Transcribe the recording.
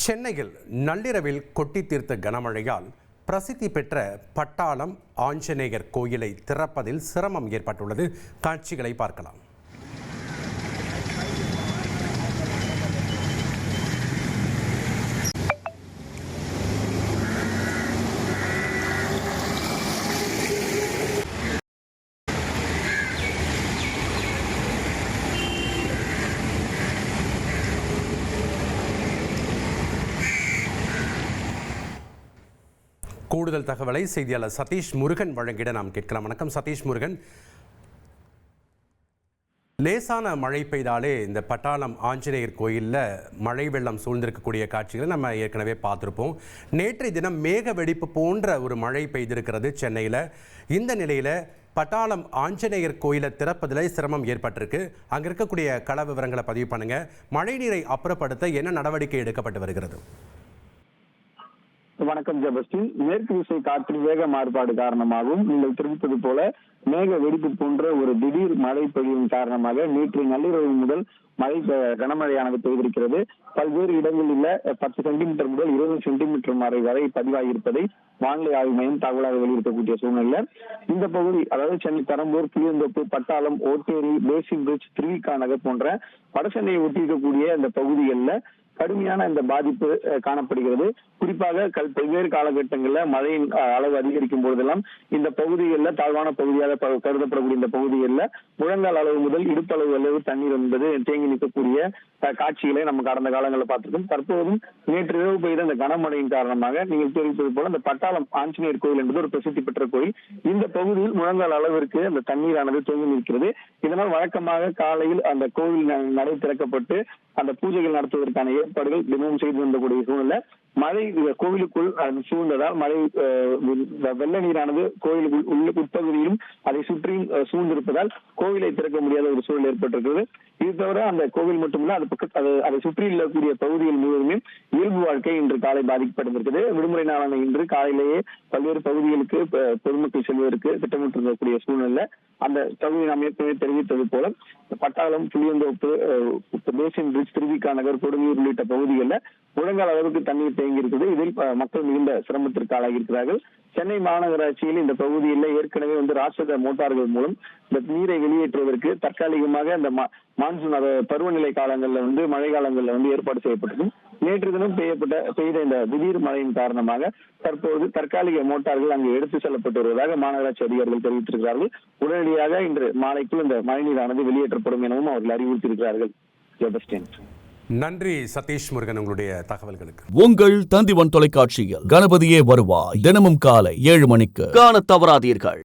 சென்னையில் நள்ளிரவில் கொட்டி தீர்த்த கனமழையால் பிரசித்தி பெற்ற பட்டாளம் ஆஞ்சநேயர் கோயிலை திறப்பதில் சிரமம் ஏற்பட்டுள்ளது. காட்சிகளை பார்க்கலாம். கூடுதல் தகவலை செய்தியாளர் சதீஷ் முருகன் வழங்கிட நாம் கேட்கலாம். வணக்கம் சதீஷ் முருகன். லேசான மழை பெய்தாலே இந்த பட்டாளம் ஆஞ்சநேயர் கோயிலில் மழை வெள்ளம் சூழ்ந்திருக்கக்கூடிய காட்சிகளை நம்ம ஏற்கனவே பார்த்துருப்போம். நேற்றைய தினம் மேக வெடிப்பு போன்ற ஒரு மழை பெய்திருக்கிறது சென்னையில். இந்த நிலையில் பட்டாளம் ஆஞ்சநேயர் கோயிலை திறப்பதில் சிரமம் ஏற்பட்டிருக்கு. அங்கே இருக்கக்கூடிய கள விவரங்களை பதிவு பண்ணுங்கள். மழை நீரை அப்புறப்படுத்த என்ன நடவடிக்கை எடுக்கப்பட்டு வருகிறது? வணக்கம் ஜெபஸ்டின். மேற்கு திசை காற்றின் வேக மாறுபாடு காரணமாகவும் நீங்கள் தெரிவித்தது போல மேக வெடிப்பு போன்ற ஒரு திடீர் மழை பொழிவின் காரணமாக நேற்று நள்ளிரவு முதல் மழை கனமழையானது பெய்திருக்கிறது. பல்வேறு இடங்களில் 10 சென்டிமீட்டர் முதல் 20 சென்டிமீட்டர் வரை பதிவாகியிருப்பதை வானிலை ஆய்வு மையம் தகவலாக வெளியிடக்கூடிய சூழ்நிலை. இந்த பகுதி, அதாவது சென்னை பெரம்பூர், புளியந்தோப்பு, பட்டாளம், ஓட்டேரி, பேசிக் பிரிட்ஜ், திருவிக நகர் போன்ற வடசென்னையை ஒட்டியிருக்கக்கூடிய இந்த பகுதிகளில் கடுமையான இந்த பாதிப்பு காணப்படுகிறது. குறிப்பாக பல்வேறு காலகட்டங்களில் மழையின் அளவு அதிகரிக்கும் போதெல்லாம் இந்த பகுதிகளில் தாழ்வான பகுதியாக கருதப்படக்கூடிய இந்த பகுதிகளில் முழங்கால் அளவு முதல் இடுப்பளவு அளவு தண்ணீர் என்பது தேங்கி நிற்கக்கூடிய காட்சிகளை நம்ம கடந்த காலங்களில் பார்த்திருக்கோம். தற்போதும் நேற்று இரவு பெய்த இந்த கனமழையின் காரணமாக நீங்கள் தெரிவித்தது போல இந்த பட்டாளம் ஆஞ்சநேயர் கோயில் என்பது ஒரு பிரசித்தி பெற்ற கோயில். இந்த பகுதியில் முழங்கால் அளவிற்கு அந்த தண்ணீரானது தேங்கி நிற்கிறது. இதனால் வழக்கமாக காலையில் அந்த கோவில் நடை திறக்கப்பட்டு அந்த பூஜைகள் நடத்துவதற்கான ஏற்பாடுகள் தினமும் செய்து வந்தக்கூடிய சூழ்நிலை. மழை கோவிலுக்குள் சூழ்ந்ததால் மழை வெள்ள நீரானது கோயிலுக்குள் உட்பகுதியிலும் அதை சுற்றியும் சூழ்ந்திருப்பதால் கோவிலை திறக்க முடியாத ஒரு சூழல் ஏற்பட்டிருக்கிறது. இது தவிர அந்த கோவில் மட்டுமில்ல அதை சுற்றி இருக்கக்கூடிய பகுதிகள் முழுவதுமே இயல்பு வாழ்க்கை இன்று காலை பாதிக்கப்பட்டிருக்கிறது. விடுமுறை நாளான இன்று காலையிலேயே பல்வேறு பகுதிகளுக்கு பொதுமக்கள் செல்வதற்கு திட்டமிட்டிருக்கக்கூடிய சூழ்நிலை. அந்த பகுதி நாம் ஏற்கனவே தெரிவித்தது போல பட்டாளம், புளியந்தோப்பு, பேசின் பிரிட்ஜ், திருவிக நகர், கொடுங்கியூர் உள்ளிட்ட பகுதிகளில் முழங்கால் அளவுக்கு தண்ணீர் தேங்கி இருக்குது. இதில் மக்கள் மிகுந்த சிரமத்திற்கு ஆளாகி இருக்கிறார்கள். சென்னை மாநகராட்சியில் இந்த பகுதியில் ஏற்கனவே ராட்சத மோட்டார்கள் மூலம் இந்த நீரை வெளியேற்றுவதற்கு தற்காலிகமாக இந்த மான்சூன் பருவநிலை காலங்களில் மழை காலங்களில் ஏற்பாடு செய்யப்பட்டது. நேற்று தினம் பெய்த இந்த திடீர் மழையின் காரணமாக தற்போது தற்காலிக மோட்டார்கள் அங்கு எடுத்து செல்லப்பட்டு வருவதாக மாநகராட்சி அதிகாரிகள் தெரிவித்திருக்கிறார்கள். உடனடியாக இன்று மாலைக்குள் இந்த மழைநீரானது வெளியேற்றப்படும் எனவும் அவர்கள் அறிவுறுத்தியிருக்கிறார்கள். ஜெபஸ்டின். நன்றி சதீஷ் முருகன், உங்களுடைய தகவல்களுக்கு. உங்கள் தந்திவன் தொலைக்காட்சியில் கணபதியே வருவாய் தினமும் காலை 7 மணிக்கு காண தவறாதீர்கள்.